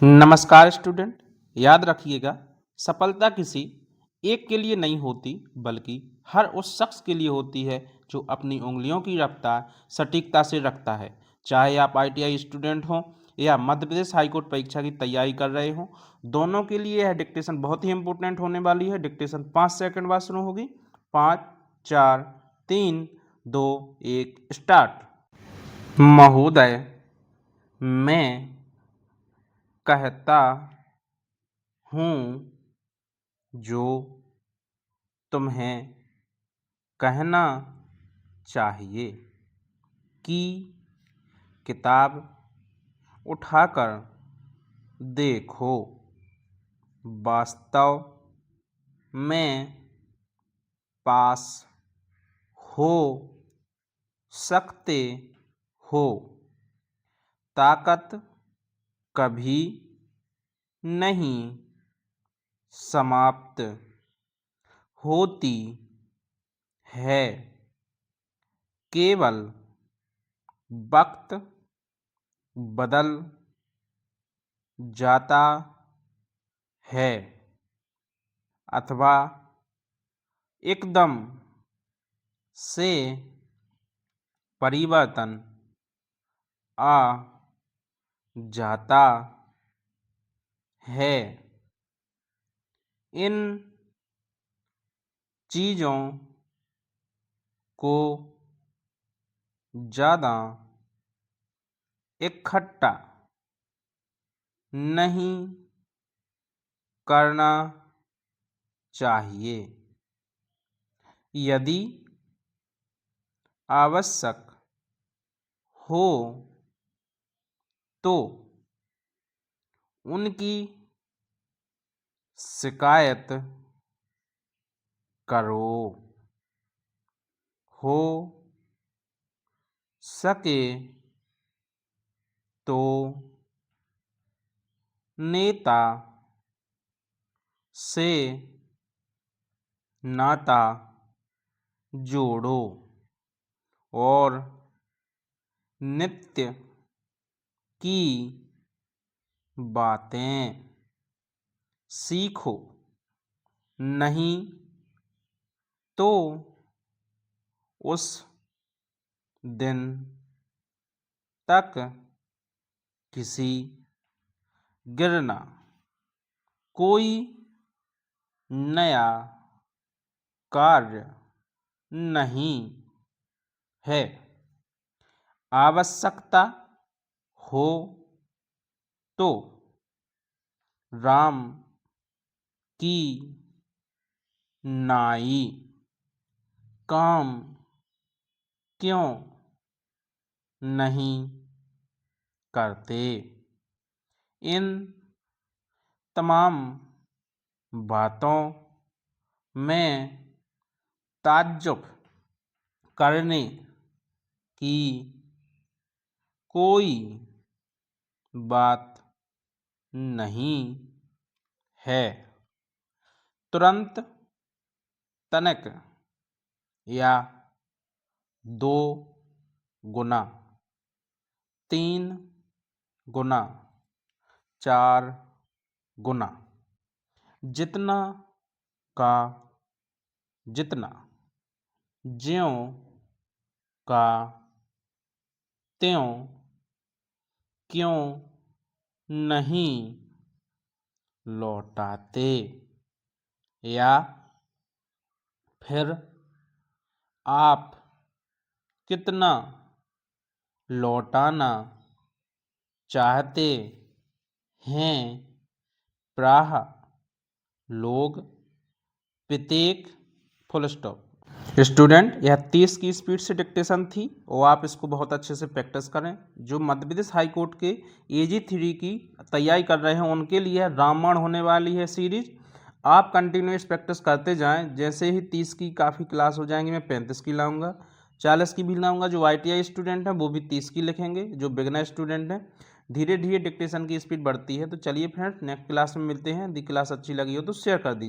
नमस्कार स्टूडेंट। याद रखिएगा, सफलता किसी एक के लिए नहीं होती बल्कि हर उस शख्स के लिए होती है जो अपनी उंगलियों की रफ्तार सटीकता से रखता है। चाहे आप आईटीआई स्टूडेंट हों या मध्य प्रदेश हाईकोर्ट परीक्षा की तैयारी कर रहे हों, दोनों के लिए यह डिक्टेशन बहुत ही इंपॉर्टेंट होने वाली है। डिक्टेशन 5 सेकंड बाद शुरू होगी। 5, 4, 3, 2, 1 स्टार्ट। महोदय, मैं कहता हूँ जो तुम्हें कहना चाहिए कि किताब उठाकर देखो। वास्तव में पास हो सकते हो। ताकत कभी नहीं समाप्त होती है, केवल वक्त बदल जाता है अथवा एकदम से परिवर्तन आ जाता है। इन चीज़ों को ज़्यादा इकट्ठा नहीं करना चाहिए। यदि आवश्यक हो तो उनकी शिकायत करो। हो सके तो नेता से नाता जोड़ो और नित्य की बातें सीखो। नहीं तो उस दिन तक किसी गिरना कोई नया कार्य नहीं है। आवश्यकता हो तो राम की नाई काम क्यों नहीं करते। इन तमाम बातों में ताज्जुब करने की कोई बात नहीं है। तुरंत तनिक या 2 गुना, 3 गुना, 4 गुना, जितना का जितना, ज्यों का त्यों, क्यों नहीं लौटाते। या फिर आप कितना लौटाना चाहते हैं। प्राह लोग प्रत्येक फुल स्टॉप। स्टूडेंट, यह 30 की स्पीड से डिक्टेशन थी और आप इसको बहुत अच्छे से प्रैक्टिस करें। जो मध्य प्रदेश हाई कोर्ट के AG 3 की तैयारी कर रहे हैं उनके लिए रामायण होने वाली है सीरीज। आप कंटिन्यूस प्रैक्टिस करते जाएं। जैसे ही 30 की काफ़ी क्लास हो जाएंगी मैं 35 की लाऊंगा, 40 की भी लाऊंगा। जो ITI स्टूडेंट हैं वो भी 30 की लिखेंगे। जो बिगनर स्टूडेंट हैं, धीरे धीरे डिक्टेशन की स्पीड बढ़ती है। तो चलिए फ्रेंड्स, नेक्स्ट क्लास में मिलते हैं। यदि क्लास अच्छी लगी हो तो शेयर कर दीजिए।